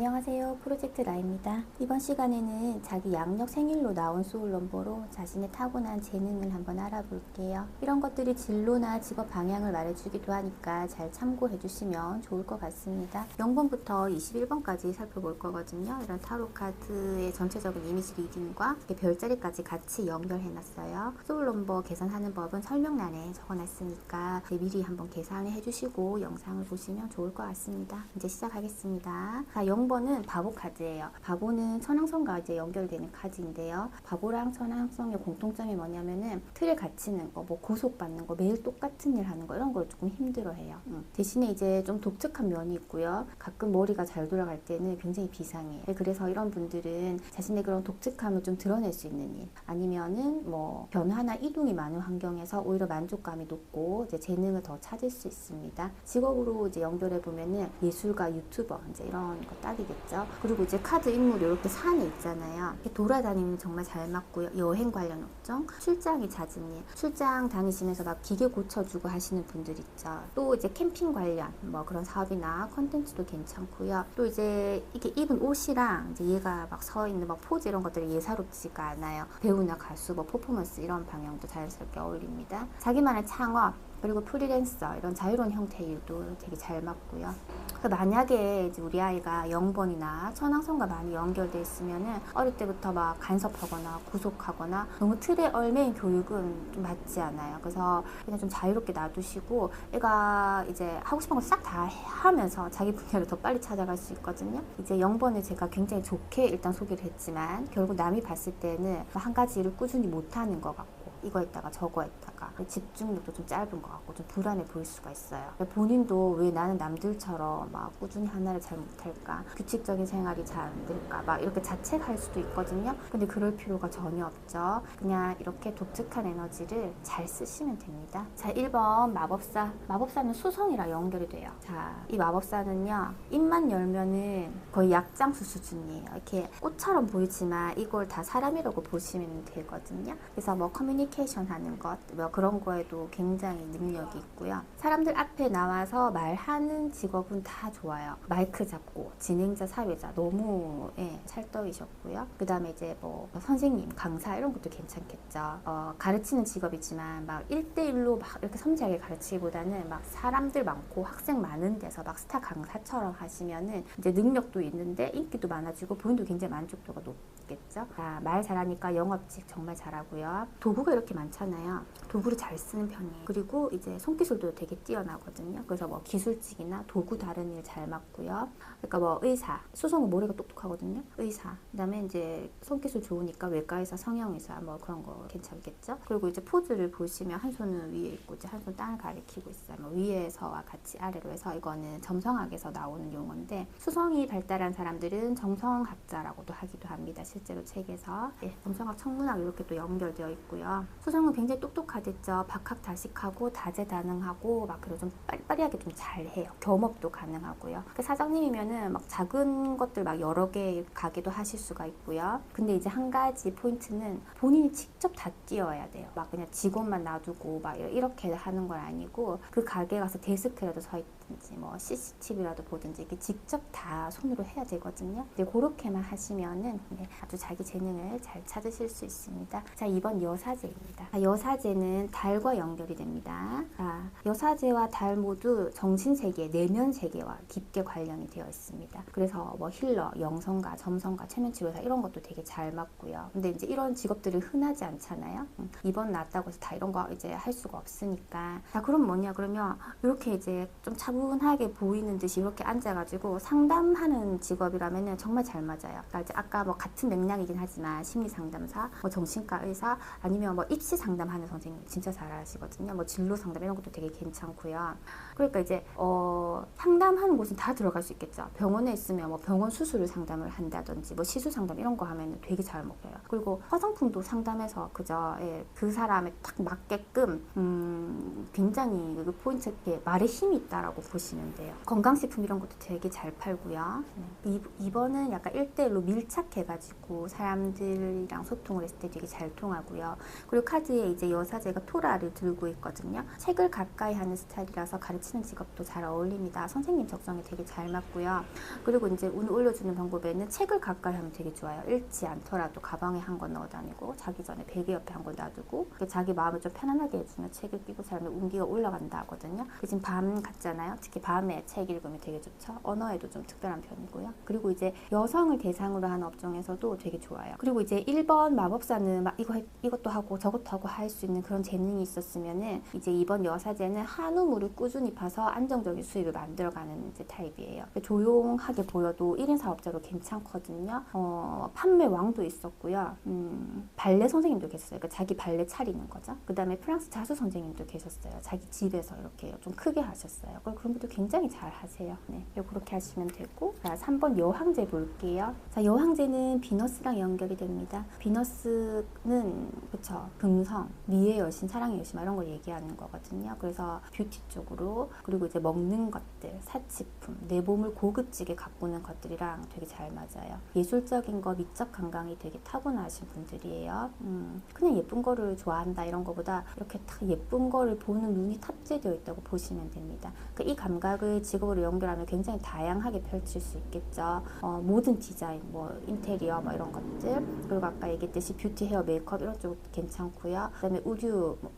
안녕하세요. 프로젝트 라입니다. 이번 시간에는 자기 양력 생일로 나온 소울 넘버로 자신의 타고난 재능을 한번 알아볼게요. 이런 것들이 진로나 직업 방향을 말해주기도 하니까 잘 참고해 주시면 좋을 것 같습니다. 0번부터 21번까지 살펴볼 거거든요. 이런 타로 카드의 전체적인 이미지 리딩과 별자리까지 같이 연결해 놨어요. 소울 넘버 계산하는 법은 설명란에 적어놨으니까 미리 한번 계산을 해주시고 영상을 보시면 좋을 것 같습니다. 이제 시작하겠습니다. 자, 0번은 바보 카드예요. 바보는 천왕성과 이제 연결되는 카드인데요. 바보랑 천왕성의 공통점이 뭐냐면은 틀에 갇히는 거, 뭐 구속받는 거, 매일 똑같은 일 하는 거 이런 걸 조금 힘들어해요. 대신에 이제 좀 독특한 면이 있고요. 가끔 머리가 잘 돌아갈 때는 굉장히 비상해요. 그래서 이런 분들은 자신의 그런 독특함을 좀 드러낼 수 있는 일, 아니면은 뭐 변화나 이동이 많은 환경에서 오히려 만족감이 높고 이제 재능을 더 찾을 수 있습니다. 직업으로 이제 연결해 보면은 예술가, 유튜버 이제 이런 거 딱이겠죠. 그리고 이제 카드 인물이 이렇게 산에 있잖아요. 이렇게 돌아다니면 정말 잘 맞고요. 여행 관련 업종, 출장이 잦은 일, 출장 다니시면서 막 기계 고쳐주고 하시는 분들 있죠. 또 이제 캠핑 관련 뭐 그런 사업이나 컨텐츠도 괜찮고요. 또 이제 이게 입은 옷이랑 이제 얘가 막 서 있는 막 포즈 이런 것들이 예사롭지가 않아요. 배우나 가수, 뭐 퍼포먼스 이런 방향도 자연스럽게 어울립니다. 자기만의 창업, 그리고 프리랜서 이런 자유로운 형태의 일도 되게 잘 맞고요. 만약에 이제 우리 아이가 0번이나 천왕성과 많이 연결돼 있으면은 어릴 때부터 막 간섭하거나 구속하거나 너무 틀에 얽매인 교육은 좀 맞지 않아요. 그래서 그냥 좀 자유롭게 놔두시고 애가 이제 하고 싶은 거 싹 다 하면서 자기 분야를 더 빨리 찾아갈 수 있거든요. 이제 0번을 제가 굉장히 좋게 일단 소개를 했지만 결국 남이 봤을 때는 한 가지 일을 꾸준히 못하는 것 같고 이거 했다가 저거 했다가 집중력도 좀 짧은 것 같고 좀 불안해 보일 수가 있어요. 본인도 왜 나는 남들처럼 막 꾸준히 하나를 잘 못할까, 규칙적인 생활이 잘 안 될까 막 이렇게 자책할 수도 있거든요. 근데 그럴 필요가 전혀 없죠. 그냥 이렇게 독특한 에너지를 잘 쓰시면 됩니다. 자, 1번 마법사. 마법사는 수성이랑 연결이 돼요. 자, 이 마법사는요, 입만 열면은 거의 약장수 수준이에요. 이렇게 꽃처럼 보이지만 이걸 다 사람이라고 보시면 되거든요. 그래서 뭐 커뮤니케이션 하는 것, 뭐 그런 거에도 굉장히 능력이 있고요. 사람들 앞에 나와서 말하는 직업은 다 좋아요. 마이크 잡고 진행자, 사회자 너무 찰떡이셨고요. 그 다음에 이제 뭐 선생님, 강사 이런 것도 괜찮겠죠. 가르치는 직업이지만 막 1대1로 막 이렇게 섬세하게 가르치기보다는 막 사람들 많고 학생 많은 데서 막 스타 강사처럼 하시면은 이제 능력도 있는데 인기도 많아지고 본인도 굉장히 만족도가 높겠죠. 자, 말 잘하니까 영업직 정말 잘하고요. 도구가 이렇게 많잖아요. 도구를 잘 쓰는 편이에요. 그리고 이제 손기술도 되게 뛰어나거든요. 그래서 뭐 기술직이나 도구 다른 일 잘 맞고요. 그러니까 뭐 의사, 수성은 머리가 똑똑하거든요. 의사. 그다음에 이제 손기술 좋으니까 외과의사, 성형의사 뭐 그런 거 괜찮겠죠. 그리고 이제 포즈를 보시면 한 손은 위에 있고 이제 한 손 땅을 가리키고 있어요. 뭐 위에서와 같이 아래로 해서 이거는 점성학에서 나오는 용어인데 수성이 발달한 사람들은 점성학자라고도 하기도 합니다. 실제로 책에서 점성학, 천문학 이렇게 또 연결되어 있고요. 수성은 굉장히 똑똑하겠죠. 박학다식하고 다재다능하고 막 그리고 좀 빠리빠리하게 좀 잘해요. 겸업도 가능하고요. 사장님이면은 막 작은 것들 막 여러 개 가게도 하실 수가 있고요. 근데 이제 한 가지 포인트는 본인이 직접 다 뛰어야 돼요. 막 그냥 직원만 놔두고 막 이렇게 하는 건 아니고 그 가게 가서 데스크라도 서 있든지 뭐 CCTV라도 보든지 이게 직접 다 손으로 해야 되거든요. 이제 그렇게만 하시면은 아주 자기 재능을 잘 찾으실 수 있습니다. 자, 2번 여사제입니다. 여사제는 달과 연결이 됩니다. 자, 여사제와 달 모두 정신세계, 내면세계와 깊게 관련이 되어 있습니다. 그래서 뭐 힐러, 영성가, 점성가, 최면치료사 이런 것도 되게 잘 맞고요. 근데 이제 이런 직업들이 흔하지 않잖아요. 2번 났다고 해서 다 이런 거 이제 할 수가 없으니까. 자, 그럼 뭐냐 그러면 이렇게 이제 좀 차분하게 보이는 듯이 이렇게 앉아가지고 상담하는 직업이라면 정말 잘 맞아요. 그러니까 이제 아까 뭐 같은 맥락이긴 하지만 심리상담사, 뭐 정신과 의사, 아니면 뭐 입시 상담하는 선생님 진짜 잘하시거든요. 뭐 진로 상담 이런 것도 되게 괜찮고요. 그러니까 이제 상담하는 곳은 다 들어갈 수 있겠죠. 병원에 있으면 뭐 병원 수술을 상담을 한다든지 뭐 시술 상담 이런 거 하면 되게 잘 먹혀요. 그리고 화장품도 상담해서 그저 그 사람에 딱 맞게끔 굉장히 그 포인트 말에 힘이 있다라고 보시면 돼요. 건강식품 이런 것도 되게 잘 팔고요. 2번은 약간 1대1로 밀착해가지고 사람들이랑 소통을 했을 때 되게 잘 통하고요. 그리고 카드에 이제 여사제가 토라를 들고 있거든요. 책을 가까이 하는 스타일이라서 가르치는 직업도 잘 어울립니다. 선생님 적성에 되게 잘 맞고요. 그리고 이제 운을 올려주는 방법에는 책을 가까이 하면 되게 좋아요. 읽지 않더라도 가방에 한 권 넣어 다니고 자기 전에 베개 옆에 한 권 놔두고 자기 마음을 좀 편안하게 해주면 책을 끼고 살면 운기가 올라간다 하거든요. 지금 밤 같잖아요. 특히 밤에 책 읽으면 되게 좋죠. 언어에도 좀 특별한 편이고요. 그리고 이제 여성을 대상으로 하는 업종에서도 되게 좋아요. 그리고 이제 1번 마법사는 막 이것도 하고 저것도 하고 할 수 있는 그런 재능이 있었으면은 이제 2번 여사제는 한우물을 꾸준히 파서 안정적인 수입을 만들어가는 이제 타입이에요. 조용하게 보여도 1인 사업자로 괜찮거든요. 판매 왕도 있었고요. 발레 선생님도 계셨어요. 그러니까 자기 발레 차리는 거죠. 그 다음에 프랑스 자수 선생님도 계셨어요. 자기 집에서 이렇게 좀 크게 하셨어요. 그런 분도 굉장히 잘 하세요. 네, 그렇게 하시면 되고. 자, 3번 여황제 볼게요. 자, 여황제는 비너스랑 연결이 됩니다. 비너스는 그쵸, 금성, 미의 여신, 사랑의 여신 이런 걸 얘기하는 거거든요. 그래서 뷰티 쪽으로, 그리고 이제 먹는 것들, 사치품, 내 몸을 고급지게 가꾸는 것들이랑 되게 잘 맞아요. 예술적인 거, 미적 감각이 되게 타고나신 분들이에요. 그냥 예쁜 거를 좋아한다 이런 거보다 이렇게 딱 예쁜 거를 보는 눈이 탑재되어 있다고 보시면 됩니다. 그러니까 이 감각을 직업으로 연결하면 굉장히 다양하게 펼칠 수 있겠죠. 모든 디자인, 뭐 인테리어 뭐 이런 것들, 그리고 아까 얘기했듯이 뷰티, 헤어, 메이크업 이런 쪽도 괜찮고요. 그다음에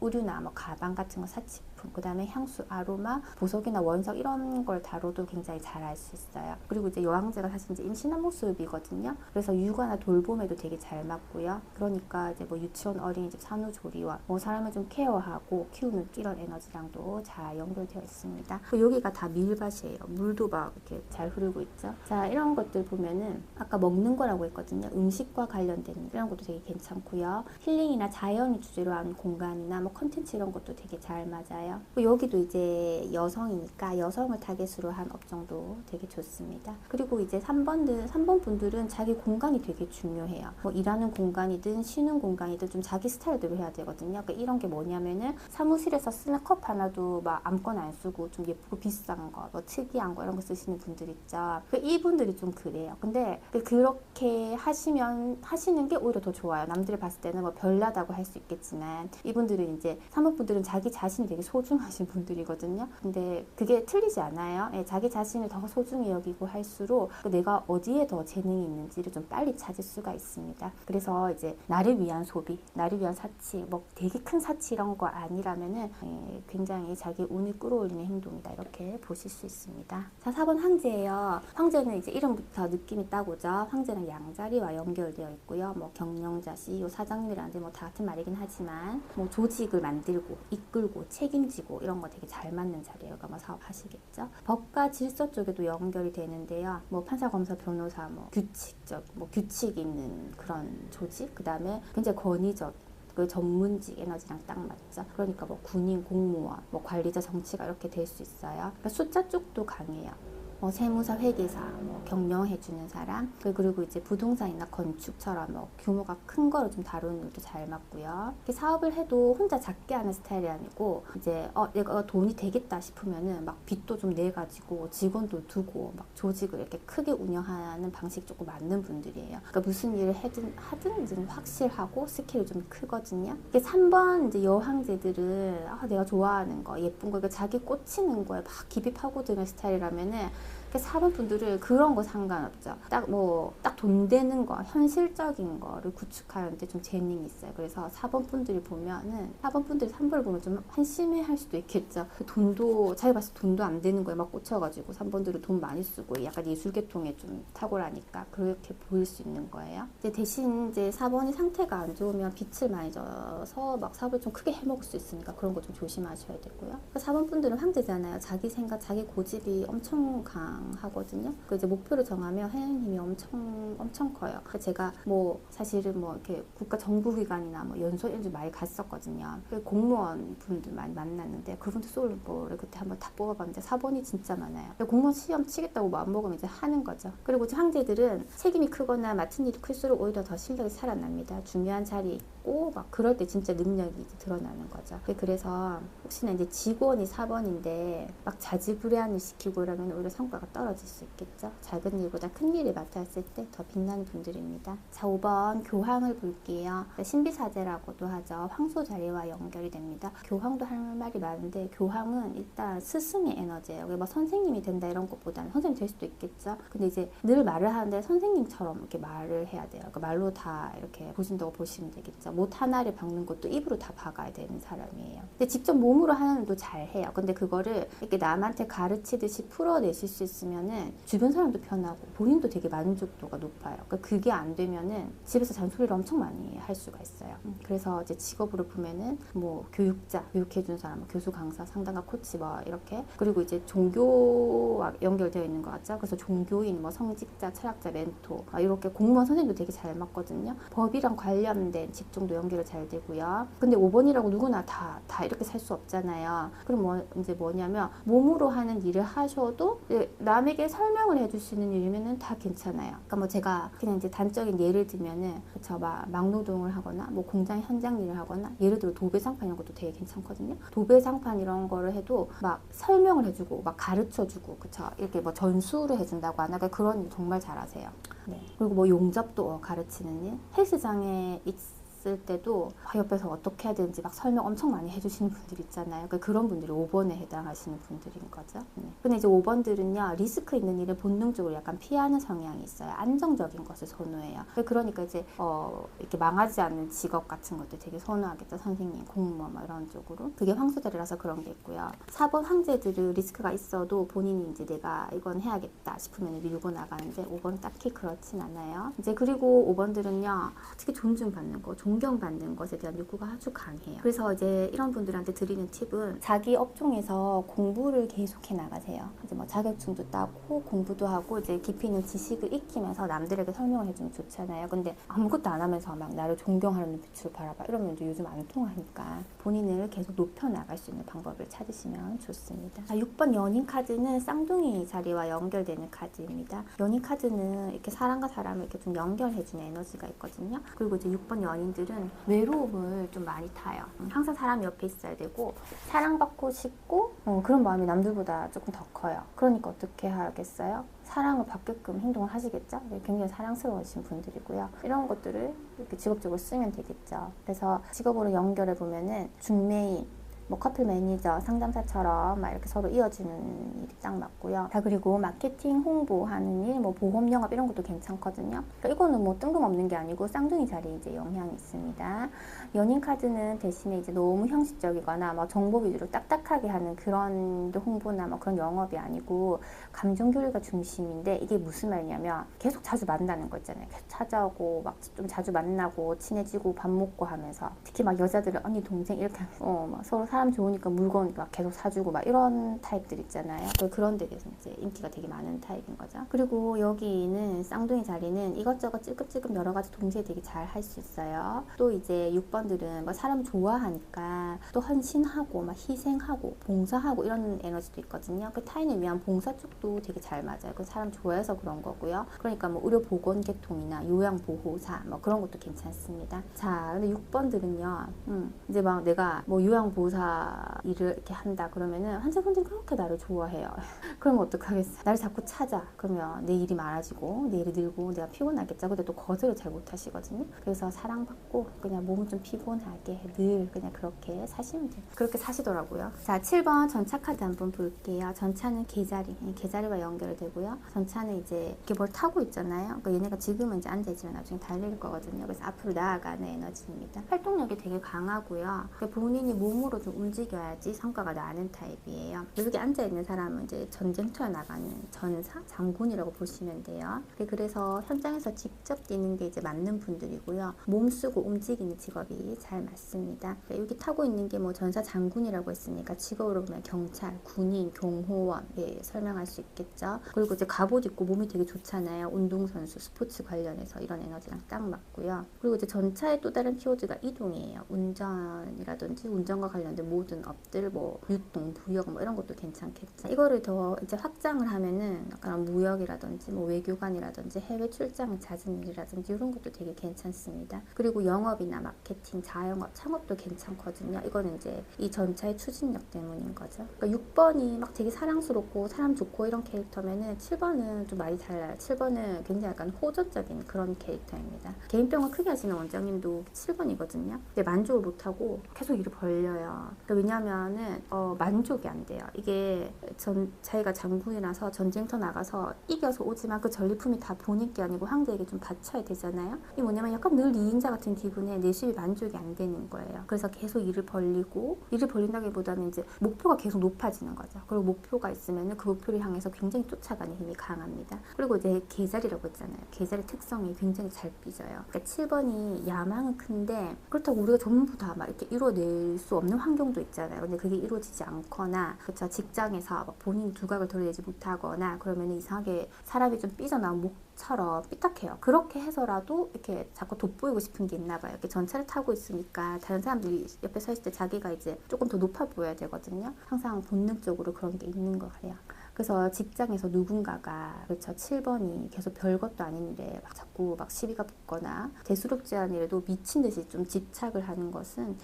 의류나 뭐 가방 같은 거, 사치품, 그다음에 향수, 아로마, 보석이나 원석 이런 걸 다뤄도 굉장히 잘 알 수 있어요. 그리고 이제 여황제가 사실 이제 임신한 모습이거든요. 그래서 육아나 돌봄에도 되게 잘 맞고요. 그러니까 이제 뭐 유치원, 어린이집, 산후조리원, 뭐 사람을 좀 케어하고 키우는 이런 에너지랑도 잘 연결되어 있습니다. 여기가 다 밀밭이에요. 물도 막 이렇게 잘 흐르고 있죠. 자, 이런 것들 보면은 아까 먹는 거라고 했거든요. 음식과 관련된 이런 것도 되게 괜찮고요. 힐링이나 자연을 주제로 한 공간이나 뭐 컨텐츠 이런 것도 되게 잘 맞아요. 여기도 이제 여성이니까 여성을 타겟으로 한 업종도 되게 좋습니다. 그리고 이제 3번 분들은 자기 공간이 되게 중요해요. 뭐 일하는 공간이든 쉬는 공간이든 좀 자기 스타일대로 해야 되거든요. 그러니까 이런 게 뭐냐면은 사무실에서 쓰는 컵 하나도 막 아무거나 안 쓰고 좀 예쁘고 비싼 거, 뭐 특이한 거 이런 거 쓰시는 분들 있죠. 이분들이 좀 그래요. 근데 그렇게 하시는 게 오히려 더 좋아요. 남들이 봤을 때는 뭐 별나다고 할 수 있겠지만 이분들은 이제 3번 분들은 자기 자신이 되게 소중하신 분들이거든요. 근데 그게 틀리지 않아요. 예, 자기 자신을 더 소중히 여기고 할수록 내가 어디에 더 재능이 있는지를 좀 빨리 찾을 수가 있습니다. 그래서 이제 나를 위한 소비, 나를 위한 사치, 뭐 되게 큰 사치 이런 거 아니라면은 굉장히 자기 운을 끌어올리는 행동이다 이렇게 보실 수 있습니다. 자, 4번 황제예요. 황제는 이제 이름부터 느낌이 딱 오죠. 황제는 양자리와 연결되어 있고요. 뭐 경영자, CEO, 사장님이라는데 뭐 다 같은 말이긴 하지만 뭐 조직을 만들고 이끌고 책임지고 이런 거 되게 잘 맞는 자리예요. 그러니까 뭐 사업하시겠죠. 법과 질서 쪽에도 연결이 되는데요. 뭐 판사, 검사, 변호사, 뭐 규칙 있는 그런 조직, 그 다음에 굉장히 권위적 그 전문직 에너지랑 딱 맞죠. 그러니까 뭐 군인, 공무원, 뭐 관리자, 정치가 이렇게 될 수 있어요. 그러니까 숫자 쪽도 강해요. 세무사, 회계사, 경영해주는 사람, 그리고 이제 부동산이나 건축처럼 규모가 큰 거를 좀 다루는 일도 잘 맞고요. 사업을 해도 혼자 작게 하는 스타일이 아니고 이제 내가 돈이 되겠다 싶으면은 막 빚도 좀 내가지고 직원도 두고 막 조직을 이렇게 크게 운영하는 방식 조금 맞는 분들이에요. 그러니까 무슨 일을 하든 이제 확실하고 스킬이 좀 크거든요. 이게 3번 이제 여황제들은 내가 좋아하는 거, 예쁜 거, 자기 꽂히는 거에 막 깊이 파고드는 스타일이라면은 4번 분들은 그런 거 상관없죠. 딱 돈 되는 거, 현실적인 거를 구축하는데 좀 재능이 있어요. 그래서 4번 분들이 보면은, 4번 분들이 3번을 보면 좀 한심해 할 수도 있겠죠. 자기 봤을 때 돈도 안 되는 거에 막 꽂혀가지고 3번들은 돈 많이 쓰고 약간 예술계통에 좀 탁월하니까 그렇게 보일 수 있는 거예요. 대신 이제 4번이 상태가 안 좋으면 빛을 많이 져서 막 사업을 좀 크게 해먹을 수 있으니까 그런 거 좀 조심하셔야 되고요. 4번 분들은 황제잖아요. 자기 생각, 자기 고집이 엄청 해당하거든요. 그 이제 목표를 정하면 해내는 힘이 엄청 커요. 제가 뭐 사실은 뭐 이렇게 국가 정부기관이나 뭐 연수 이런 데 많이 갔었거든요. 공무원 분들 많이 만났는데 그분들 소울럼버를 그때 한번 다 뽑아봤는데 4번이 진짜 많아요. 공무원 시험 치겠다고 마음먹으면 이제 하는 거죠. 그리고 황제들은 책임이 크거나 맡은 일이 클수록 오히려 더 실력이 살아납니다. 중요한 자리에 있고 막 그럴 때 진짜 능력이 이제 드러나는 거죠. 그래서 혹시나 이제 직원이 4번인데 막 자지불이한을 시키고 이러면 오히려 성과가 떨어질 수 있겠죠. 작은 일보다 큰 일을 맡았을 때 더 빛나는 분들입니다. 자, 5번 교황을 볼게요. 신비사제라고도 하죠. 황소 자리와 연결이 됩니다. 교황도 할 말이 많은데 교황은 일단 스승의 에너지예요. 뭐 선생님이 된다 이런 것보다는 선생님 될 수도 있겠죠. 근데 이제 늘 말을 하는데 선생님처럼 이렇게 말을 해야 돼요. 그러니까 말로 다 이렇게 보신다고 보시면 되겠죠. 못 하나를 박는 것도 입으로 다 박아야 되는 사람이에요. 근데 직접 몸으로 하는 것도 잘 해요. 근데 그거를 이렇게 남한테 가르치듯이 풀어내실 수 있으면은 주변 사람도 편하고 본인도 되게 만족도가 높아요. 그러니까 그게 안 되면은 집에서 잔소리를 엄청 많이 할 수가 있어요. 그래서 이제 직업으로 보면은 뭐 교육자, 교육해준 사람, 뭐 교수, 강사, 상담가, 코치 뭐 이렇게 그리고 이제 종교와 연결되어 있는 것 같죠. 그래서 종교인, 뭐 성직자, 철학자, 멘토 이렇게 공무원 선생님도 되게 잘 맞거든요. 법이랑 관련된 직종도 연결이 잘 되고요. 근데 5번이라고 누구나 다 이렇게 살 수 없잖아요. 그럼 뭐 이제 뭐냐면 몸으로 하는 일을 하셔도 남에게 설명을 해주시는 일이면은 다 괜찮아요. 그러니까 뭐 제가 그냥 이제 단적인 예를 들면은 그쵸, 막노동을 하거나 뭐 공장 현장 일을 하거나 예를 들어 도배상판 이런 것도 되게 괜찮거든요. 도배상판 이런 거를 해도 막 설명을 해주고 막 가르쳐주고 그쵸, 이렇게 뭐 전수를 해준다고 하나 그런 일 정말 잘하세요. 네. 그리고 뭐 용접도 가르치는 일, 헬스장에 있을 때도 옆에서 어떻게 해야 되는지 막 설명 엄청 많이 해주시는 분들 있잖아요. 그런 분들이 5번에 해당하시는 분들인 거죠. 네. 근데 이제 5번들은요, 리스크 있는 일을 본능적으로 약간 피하는 성향이 있어요. 안정적인 것을 선호해요. 그러니까 이제 이렇게 망하지 않는 직업 같은 것도 되게 선호하겠죠. 선생님, 공무원 뭐 이런 쪽으로. 그게 황소자리라서 그런 게 있고요. 4번 황제들은 리스크가 있어도 본인이 이제 내가 이건 해야겠다 싶으면 밀고 나가는데 5번 딱히 그렇진 않아요. 이제 그리고 5번들은요, 특히 존중받는 거, 존경받는 것에 대한 욕구가 아주 강해요. 그래서 이제 이런 분들한테 드리는 팁은 자기 업종에서 공부를 계속해 나가세요. 이제 뭐 자격증도 따고 공부도 하고 이제 깊이 있는 지식을 익히면서 남들에게 설명을 해주면 좋잖아요. 근데 아무것도 안 하면서 막 나를 존경하는 눈빛으로 바라봐 이러면 요즘 안 통하니까 본인을 계속 높여 나갈 수 있는 방법을 찾으시면 좋습니다. 자, 6번 연인 카드는 쌍둥이 자리와 연결되는 카드입니다. 연인 카드는 이렇게 사람과 사람을 이렇게 좀 연결해주는 에너지가 있거든요. 그리고 이제 6번 연인들은 외로움을 좀 많이 타요. 항상 사람 옆에 있어야 되고 사랑받고 싶고 그런 마음이 남들보다 조금 더 커요. 그러니까 어떻게 하겠어요? 사랑을 받게끔 행동을 하시겠죠? 굉장히 사랑스러우신 분들이고요. 이런 것들을 이렇게 직업적으로 쓰면 되겠죠. 그래서 직업으로 연결해 보면은 중매인, 뭐 커플 매니저, 상담사처럼 막 이렇게 서로 이어지는 일이 딱 맞고요. 자, 그리고 마케팅, 홍보하는 일, 뭐 보험 영업 이런 것도 괜찮거든요. 그러니까 이거는 뭐 뜬금없는 게 아니고 쌍둥이 자리에 이제 영향이 있습니다. 연인 카드는 대신에 이제 너무 형식적이거나 뭐 정보 위주로 딱딱하게 하는 그런 홍보나 뭐 그런 영업이 아니고 감정 교류가 중심인데 이게 무슨 말이냐면 계속 자주 만나는 거 있잖아요. 계속 찾아오고 막 좀 자주 만나고 친해지고 밥 먹고 하면서 특히 막 여자들은 언니 동생 이렇게 하면서 막 서로 사람 좋으니까 물건 막 계속 사주고 막 이런 타입들 있잖아요. 그런 데에서 이제 인기가 되게 많은 타입인 거죠. 그리고 여기는 쌍둥이 자리는 이것저것 찔끔찔끔 여러 가지 동시에 되게 잘 할 수 있어요. 또 이제 6번들은 뭐 사람 좋아하니까 또 헌신하고 막 희생하고 봉사하고 이런 에너지도 있거든요. 그 타인을 위한 봉사 쪽도 되게 잘 맞아요. 그 사람 좋아해서 그런 거고요. 그러니까 뭐 의료보건계통이나 요양보호사 뭐 그런 것도 괜찮습니다. 자, 근데 6번들은요, 이제 막 내가 뭐 요양보호사 일을 이렇게 한다 그러면은 환자분들이 그렇게 나를 좋아해요. 그러면 어떡하겠어? 나를 자꾸 찾아. 그러면 내 일이 많아지고 내 일이 늘고 내가 피곤하겠죠. 근데 또 거절을 잘 못하시거든요. 그래서 사랑받고 그냥 몸은 좀 피곤하게 늘 그냥 그렇게 사시면 돼요. 그렇게 사시더라고요. 자, 7번 전차 카드 한번 볼게요. 전차는 개자리와 연결되고요. 전차는 이제 이렇게 뭘 타고 있잖아요. 그러니까 얘네가 지금은 이제 앉아있지만 나중에 달릴 거거든요. 그래서 앞으로 나아가는 에너지입니다. 활동력이 되게 강하고요. 본인이 몸으로 좀 계속 움직여야지 성과가 나는 타입이에요. 여기 앉아있는 사람은 이제 전쟁터에 나가는 전사? 장군이라고 보시면 돼요. 그래서 현장에서 직접 뛰는 게 이제 맞는 분들이고요. 몸 쓰고 움직이는 직업이 잘 맞습니다. 여기 타고 있는 게 뭐 전사 장군이라고 했으니까 직업으로 보면 경찰, 군인, 경호원 설명할 수 있겠죠. 그리고 이제 갑옷 입고 몸이 되게 좋잖아요. 운동선수, 스포츠 관련해서 이런 에너지랑 딱 맞고요. 그리고 이제 전차의 또 다른 키워드가 이동이에요. 운전이라든지 운전과 관련된 모든 업들, 뭐 유통, 무역 뭐 이런 것도 괜찮겠죠. 이거를 더 이제 확장을 하면은 약간 무역이라든지 뭐 외교관이라든지 해외 출장 잦은 일이라든지 이런 것도 되게 괜찮습니다. 그리고 영업이나 마케팅, 자영업, 창업도 괜찮거든요. 이거는 이제 이 전차의 추진력 때문인 거죠. 그러니까 6번이 막 되게 사랑스럽고 사람 좋고 이런 캐릭터면은 7번은 좀 많이 달라요. 7번은 굉장히 약간 호전적인 그런 캐릭터입니다. 개인병을 크게 하시는 원장님도 7번이거든요. 근데 만족을 못하고 계속 일을 벌려요. 그러니까 왜냐면은 만족이 안 돼요. 이게 자기가 장군이라서 전쟁터 나가서 이겨서 오지만 그 전리품이 다 본인 게 아니고 황제에게 좀 바쳐야 되잖아요. 이게 뭐냐면 약간 늘 2인자 같은 기분에 내실이 만족이 안 되는 거예요. 그래서 계속 일을 벌린다기보다는 이제 목표가 계속 높아지는 거죠. 그리고 목표가 있으면은 그 목표를 향해서 굉장히 쫓아가는 힘이 강합니다. 그리고 이제 계자리라고 했잖아요. 계자리 특성이 굉장히 잘 삐져요. 그러니까 7번이 야망은 큰데 그렇다고 우리가 전부 다 막 이렇게 이뤄낼 수 없는 환경도 있잖아요. 근데 그게 이루어지지 않거나 그렇죠. 직장에서 막 본인 두각을 드러내지 못하거나 그러면 이상하게 사람이 좀 삐져나온 목처럼 삐딱해요. 그렇게 해서라도 이렇게 자꾸 돋보이고 싶은 게 있나 봐요. 이렇게 전차를 타고 있으니까 다른 사람들이 옆에 서 있을 때 자기가 이제 조금 더 높아 보여야 되거든요. 항상 본능적으로 그런 게 있는 것 같아요. 그래서 직장에서 누군가가 그렇죠 7번이 계속 별것도 아닌데 막 자꾸 막 시비가 붙거나 대수롭지 않은 일에도 미친 듯이 좀 집착을 하는 것은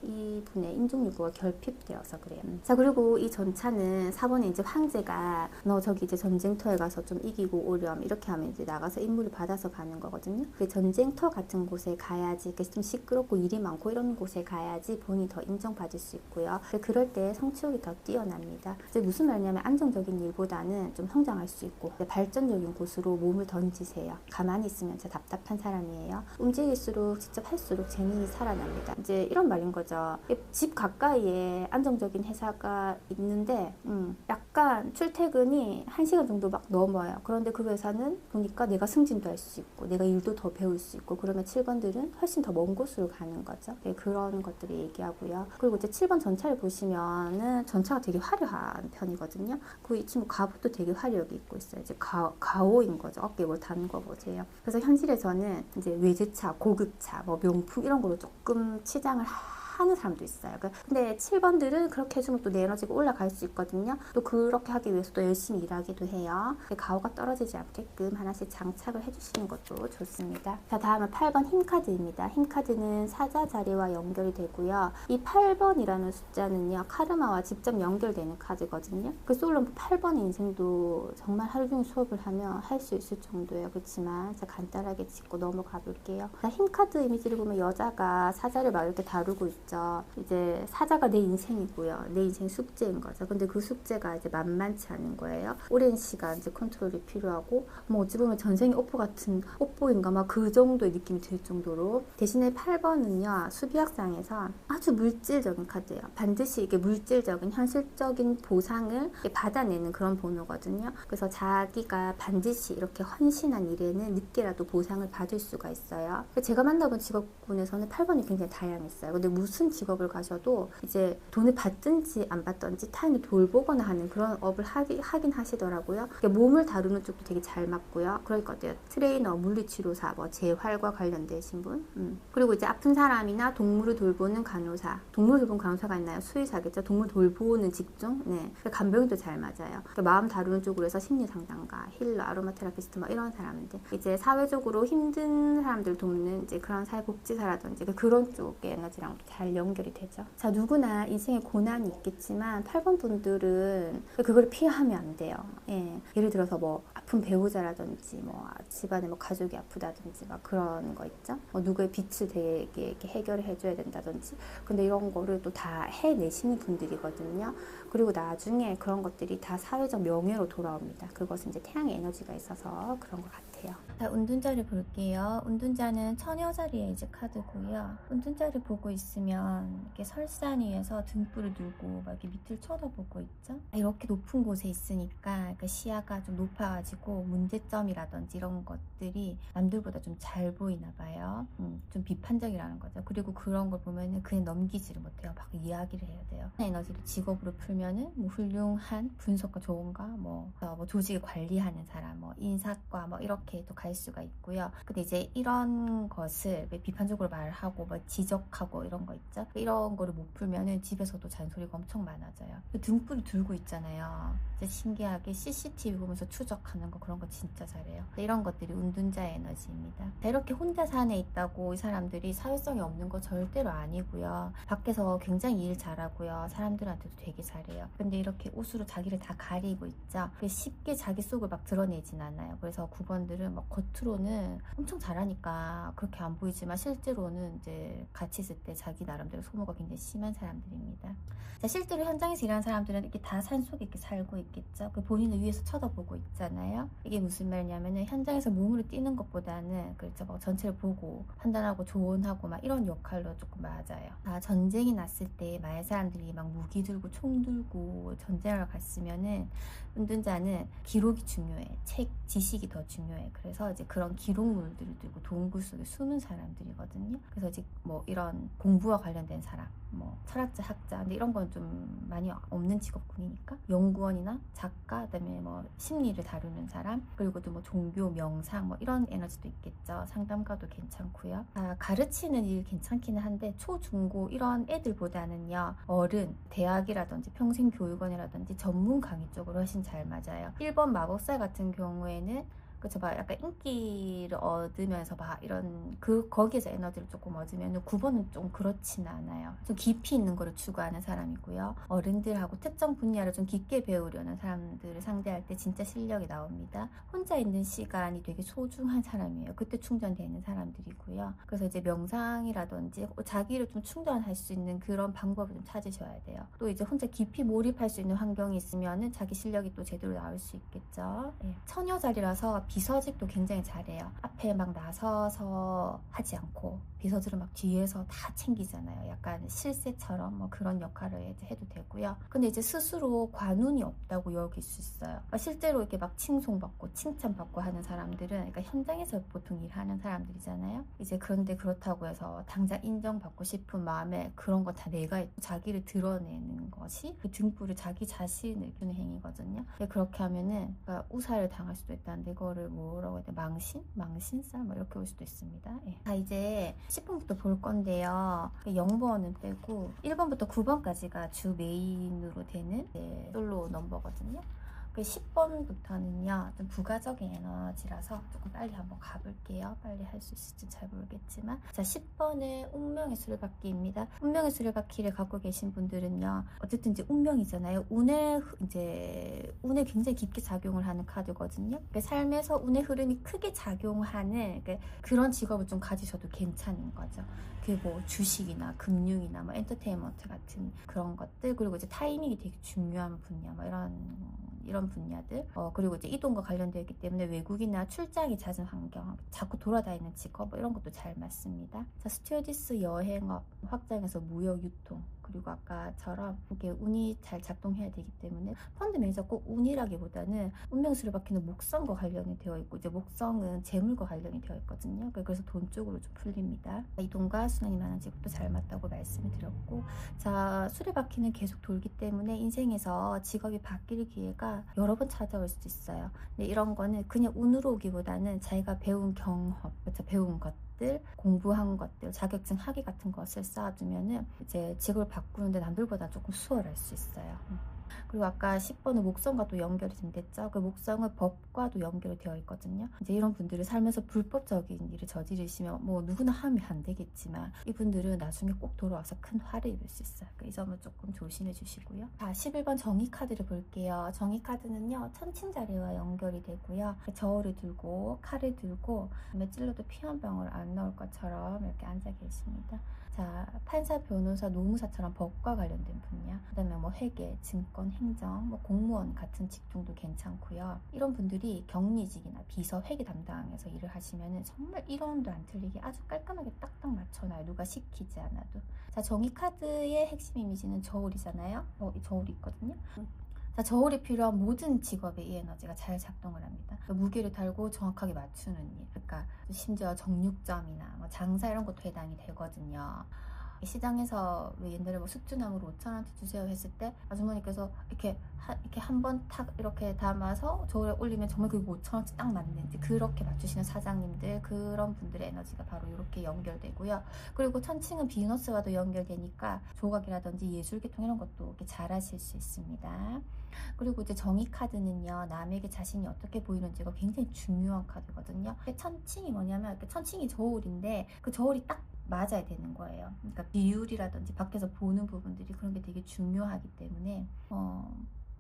이분의 인종욕구가 결핍되어서 그래요. 자 그리고 이 전차는 4번에 이제 황제가 너 저기 이제 전쟁터에 가서 좀 이기고 오렴 이렇게 하면 이제 나가서 임무를 받아서 가는 거거든요. 그 전쟁터 같은 곳에 가야지 좀 시끄럽고 일이 많고 이런 곳에 가야지 본인이 더 인정받을 수 있고요. 그럴 때 성취욕이 더 뛰어납니다. 이제 무슨 말이냐면 안정적인 일보다는 좀 성장할 수 있고 발전적인 곳으로 몸을 던지세요. 가만히 있으면 진짜 답답한 사람이에요. 움직일수록 직접 할수록 재능이 살아납니다. 이제 이런 말인 거죠. 집 가까이에 안정적인 회사가 있는데 약간 출퇴근이 1시간 정도 막 넘어요. 그런데 그 회사는 보니까 내가 승진도 할 수 있고 내가 일도 더 배울 수 있고 그러면 7번들은 훨씬 더 먼 곳으로 가는 거죠. 그런 것들을 얘기하고요. 그리고 이제 7번 전차를 보시면은 전차가 되게 화려한 편이거든요. 이 친구 갑옷도 되게 화려하게 입고 있어요. 이제 가오인 거죠. 어깨에 뭘 다는 거 보세요. 그래서 현실에서는 이제 외제차, 고급차, 뭐 명품 이런 거로 조금 치장을 하는 사람도 있어요. 근데 7번들은 그렇게 해주면 또 내 에너지가 올라갈 수 있거든요. 또 그렇게 하기 위해서 또 열심히 일하기도 해요. 가오가 떨어지지 않게끔 하나씩 장착을 해주시는 것도 좋습니다. 자, 다음은 8번 힘카드입니다. 힘카드는 사자 자리와 연결이 되고요. 이 8번이라는 숫자는요. 카르마와 직접 연결되는 카드거든요. 그 솔로 8번의 인생도 정말 하루 종일 수업을 하면 할 수 있을 정도예요. 그렇지만 제가 간단하게 짚고 넘어가 볼게요. 힘카드 이미지를 보면 여자가 사자를 막 이렇게 다루고 있죠. 이제 사자가 내 인생이고요. 내 인생 숙제인 거죠. 근데 그 숙제가 이제 만만치 않은 거예요. 오랜 시간 이제 컨트롤이 필요하고 뭐 어찌 보면 전생의 오빠 같은 오뽀인가 막 그 정도의 느낌이 들 정도로 대신에 8번은요. 수비학상에서 아주 물질적인 카드예요. 반드시 이게 물질적인 현실적인 보상을 받아내는 그런 번호거든요. 그래서 자기가 반드시 이렇게 헌신한 일에는 늦게라도 보상을 받을 수가 있어요. 제가 만나본 직업군에서는 8번이 굉장히 다양했어요. 근데 무슨 직업을 가셔도 이제 돈을 받든지 안 받든지 타인을 돌보거나 하는 그런 업을 하긴 하시더라고요. 몸을 다루는 쪽도 되게 잘 맞고요. 그럴 것 같아요. 트레이너, 물리치료사, 뭐 재활과 관련되신 분. 그리고 이제 아픈 사람이나 동물을 돌보는 간호사. 동물 돌보는 간호사가 있나요? 수의사겠죠. 동물 돌보는 직종. 네. 간병인도 잘 맞아요. 마음 다루는 쪽으로 해서 심리 상담가, 힐러, 아로마 테라피스트 뭐 이런 사람들. 이제 사회적으로 힘든 사람들 돕는 이제 그런 사회복지사라든지 그런 쪽의 에너지랑 잘 연결이 되죠. 자, 누구나 인생에 고난이 있겠지만 8번 분들은 그걸 피하면 안 돼요. 예. 예를 들어서 뭐 아픈 배우자라든지 뭐 집안에 뭐 가족이 아프다든지 막 그런 거 있죠. 뭐 누구의 빚을 되게 이렇게 해결을 해줘야 된다든지. 근데 이런 거를 또 다 해내시는 분들이거든요. 그리고 나중에 그런 것들이 다 사회적 명예로 돌아옵니다. 그것은 이제 태양의 에너지가 있어서 그런 것 같아요. 같아요. 자, 운둔자를 볼게요. 운둔자는 처녀자리에 이제 카드고요. 운둔자를 보고 있으면 이렇게 설산 위에서 등불을 들고 막 이렇게 밑을 쳐다보고 있죠. 이렇게 높은 곳에 있으니까 그 시야가 좀 높아가지고 문제점이라든지 이런 것들이 남들보다 좀 잘 보이나 봐요. 좀 비판적이라는 거죠. 그리고 그런 걸 보면은 그냥 넘기지를 못해요. 막 이야기를 해야 돼요. 에너지를 직업으로 풀면은 뭐 훌륭한 분석가 좋은가, 뭐 조직을 관리하는 사람, 뭐 인사과 뭐 이렇게 또 갈 수가 있고요. 근데 이제 이런 것을 비판적으로 말하고 뭐 지적하고 이런 거 있죠. 이런 거를 못 풀면은 집에서도 잔소리가 엄청 많아져요. 등불을 들고 있잖아요. 이제 신기하게 CCTV 보면서 추적하는 거, 그런 거 진짜 잘해요. 이런 것들이 운둔자의 에너지입니다. 이렇게 혼자 산에 있다고 이 사람들이 사회성이 없는 거 절대로 아니고요. 밖에서 굉장히 일 잘하고요. 사람들한테도 되게 잘해요. 근데 이렇게 옷으로 자기를 다 가리고 있죠. 쉽게 자기 속을 막 드러내진 않아요. 그래서 9번들은 막 겉으로는 엄청 잘하니까 그렇게 안 보이지만 실제로는 이제 같이 있을 때 자기 나름대로 소모가 굉장히 심한 사람들입니다. 자, 실제로 현장에서 일하는 사람들은 이렇게 다 산속에 이렇게 살고 있겠죠. 본인을 위에서 쳐다보고 있잖아요. 이게 무슨 말이냐면은 현장에서 몸으로 뛰는 것보다는 그렇죠. 막 전체를 보고 판단하고 조언하고 막 이런 역할로 조금 맞아요. 전쟁이 났을 때 만약 사람들이 막 무기 들고 총 들고 전쟁을 갔으면은 운둔자는 기록이 중요해. 책, 지식이 더 중요해. 그래서 이제 그런 기록물들을 들고 동굴 속에 숨은 사람들이거든요. 그래서 이제 뭐 이런 공부와 관련된 사람, 뭐 철학자, 학자, 근데 이런 건 좀 많이 없는 직업군이니까 연구원이나 작가, 그다음에 뭐 심리를 다루는 사람, 그리고 또 뭐 종교, 명상 뭐 이런 에너지도 있겠죠. 상담가도 괜찮고요. 가르치는 일 괜찮기는 한데 초중고 이런 애들보다는요, 어른, 대학이라든지 평생교육원이라든지 전문 강의 쪽으로 훨씬 잘 맞아요. 1번 마법사 같은 경우에는 그쵸, 막 약간 인기를 얻으면서 막 이런 거기에서 에너지를 조금 얻으면 9번은 좀 그렇지는 않아요. 좀 깊이 있는 거를 추구하는 사람이고요. 어른들하고 특정 분야를 좀 깊게 배우려는 사람들을 상대할 때 진짜 실력이 나옵니다. 혼자 있는 시간이 되게 소중한 사람이에요. 그때 충전되는 사람들이고요. 그래서 이제 명상이라든지 자기를 좀 충전할 수 있는 그런 방법을 좀 찾으셔야 돼요. 또 이제 혼자 깊이 몰입할 수 있는 환경이 있으면은 자기 실력이 또 제대로 나올 수 있겠죠. 예. 처녀 자리라서 비서직도 굉장히 잘해요. 앞에 막 나서서 하지 않고 비서들은 막 뒤에서 다 챙기잖아요. 약간 실세처럼 뭐 그런 역할을 이제 해도 되고요. 근데 이제 스스로 관운이 없다고 여길 수 있어요. 실제로 이렇게 막 칭송받고 칭찬받고 하는 사람들은, 그러니까 현장에서 보통 일하는 사람들이잖아요. 이제 그런데 그렇다고 해서 당장 인정받고 싶은 마음에 그런 거 다 내가 있고 자기를 드러내는 것이 그 등불을 자기 자신을 끄는 행위거든요. 그렇게 하면은 그러니까 우사를 당할 수도 있다는데 이거를 뭐라고 해야 돼? 망신살 뭐 이렇게 올 수도 있습니다. 예. 자, 이제 10번부터 볼 건데요. 0번은 빼고 1번부터 9번까지가 주 메인으로 되는 솔로 넘버거든요. 10번부터는요, 좀 부가적인 에너지라서 조금 빨리 한번 가볼게요. 빨리 할 수 있을지 잘 모르겠지만. 자, 10번은 운명의 수레바퀴입니다. 운명의 수레바퀴를 갖고 계신 분들은요, 어쨌든 이제 운명이잖아요. 운에 굉장히 깊게 작용을 하는 카드거든요. 삶에서 운의 흐름이 크게 작용하는 그런 직업을 좀 가지셔도 괜찮은 거죠. 뭐 주식이나 금융이나 뭐 엔터테인먼트 같은 그런 것들, 그리고 이제 타이밍이 되게 중요한 분야, 뭐 이런 분야들, 그리고 이제 이동과 관련되어 있기 때문에 외국이나 출장이 잦은 환경, 자꾸 돌아다니는 직업, 뭐 이런 것도 잘 맞습니다. 자, 스튜어디스, 여행업, 확장해서 무역, 유통, 그리고 아까처럼 이렇게 운이 잘 작동해야 되기 때문에 펀드 매니저 꼭 운이라기보다는 운명 수레바퀴는 목성과 관련이 되어 있고, 이제 목성은 재물과 관련이 되어 있거든요. 그래서 돈 쪽으로 좀 풀립니다. 이동과 순환이 많은 직업도 잘 맞다고 말씀을 드렸고, 자, 수레바퀴는 계속 돌기 때문에 인생에서 직업이 바뀔 기회가 여러 번 찾아올 수도 있어요. 근데 이런 거는 그냥 운으로 오기보다는 자기가 배운 경험, 그렇죠? 배운 것들, 공부한 것들, 자격증 학위 같은 것을 쌓아두면은 이제 직업을 바꾸는데 남들보다 조금 수월할 수 있어요. 그리고 아까 10번은 목성과 또 연결이 좀 됐죠. 그 목성은 법과도 연결이 되어 있거든요. 이제 이런 분들이 살면서 불법적인 일을 저지르시면 뭐 누구나 하면 안 되겠지만 이분들은 나중에 꼭 돌아와서 큰 화를 입을 수 있어요. 이 점을 조금 조심해 주시고요. 자, 11번 정의 카드를 볼게요. 정의 카드는요, 천칭자리와 연결이 되고요. 저울을 들고 칼을 들고 찔러도 피 한 방울 안 나올 것처럼 이렇게 앉아 계십니다. 자, 판사, 변호사, 노무사처럼 법과 관련된 분야, 그 다음에 뭐 회계, 증권, 정치권, 행정, 뭐 공무원 같은 직종도 괜찮고요. 이런 분들이 격리직이나 비서, 회계 담당에서 일을 하시면은 정말 1원도 안 틀리게 아주 깔끔하게 딱딱 맞춰놔요. 누가 시키지 않아도. 자, 정의카드의 핵심 이미지는 저울이잖아요. 이 저울이 있거든요. 자, 저울이 필요한 모든 직업에 이 에너지가 잘 작동을 합니다. 무게를 달고 정확하게 맞추는 일, 그러니까 심지어 정육점이나 뭐 장사 이런 것도 해당이 되거든요. 시장에서 왜 옛날에 뭐 숙주나물 5,000원치 주세요 했을 때 아주머니께서 이렇게 한 번 탁 이렇게 담아서 저울에 올리면 정말 그게 5,000원치 딱 맞는지 그렇게 맞추시는 사장님들, 그런 분들의 에너지가 바로 이렇게 연결되고요. 그리고 천칭은 비너스와도 연결되니까 조각이라든지 예술계통 이런 것도 이렇게 잘 하실 수 있습니다. 그리고 이제 정의 카드는요, 남에게 자신이 어떻게 보이는지가 굉장히 중요한 카드거든요. 천칭이 뭐냐면 이렇게 천칭이 저울인데 그 저울이 딱 맞아야 되는 거예요. 그러니까 비율이라든지 밖에서 보는 부분들이 그런 게 되게 중요하기 때문에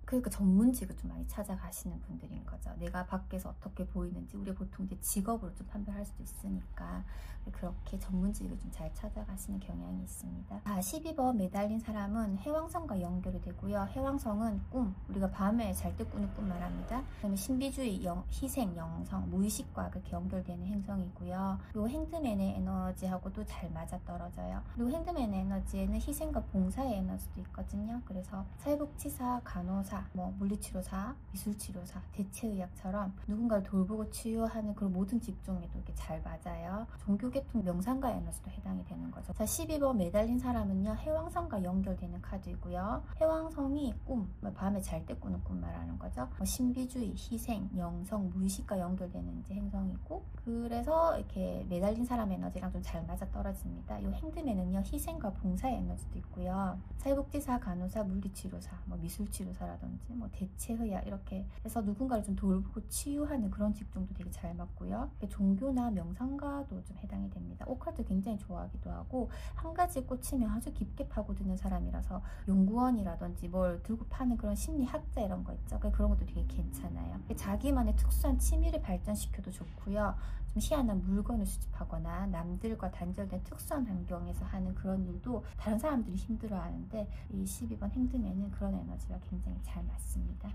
그러니까 전문직을 좀 많이 찾아가시는 분들인 거죠. 내가 밖에서 어떻게 보이는지 우리가 보통 이제 직업으로 좀 판별할 수도 있으니까 그렇게 전문직을 좀 잘 찾아가시는 경향이 있습니다. 12번 매달린 사람은 해왕성과 연결이 되고요. 해왕성은 꿈, 우리가 밤에 잘 때 꾸는 꿈 말합니다. 그다음에 신비주의, 희생, 영성, 무의식과 그렇게 연결되는 행성이고요. 요 핸드맨의 에너지하고도 잘 맞아떨어져요. 그리고 핸드맨의 에너지에는 희생과 봉사의 에너지도 있거든요. 그래서 사회복지사, 간호사, 뭐 물리치료사, 미술치료사, 대체의학처럼 누군가를 돌보고 치유하는 그런 모든 직종에도 이렇게 잘 맞아요. 종교계통 명상가 에너지도 해당이 되는 거죠. 자, 12번 매달린 사람은요, 해왕성과 연결되는 카드이고요. 해왕성이 꿈, 밤에 잘 때 꾸는 꿈 말하는 거죠. 신비주의, 희생, 영성, 무의식과 연결되는 이제 행성이고, 그래서 이렇게 매달린 사람 에너지랑 좀 잘 맞아 떨어집니다. 이 핸드맨은요, 희생과 봉사의 에너지도 있고요. 사회복지사, 간호사, 물리치료사, 뭐 미술치료사라든지 뭐 대체의학 이렇게 해서 누군가를 좀 돌보고 치유하는 그런 직종도 되게 잘 맞고요. 종교나 명상가도 좀 해당이 됩니다. 오컬트 굉장히 좋아하기도 하고, 한 가지 꽂히면 아주 깊게 파고드는 사람이라서 연구원이라든지 뭘 들고 파는 그런 심리학자 이런 거 있죠. 그런 것도 되게 괜찮아요. 자기만의 특수한 취미를 발전시켜도 좋고요. 좀 희한한 물건을 수집하거나 남들과 단절된 특수한 환경에서 하는 그런 일도 다른 사람들이 힘들어하는데, 이 12번 핸드맨은 그런 에너지가 굉장히 잘 맞습니다.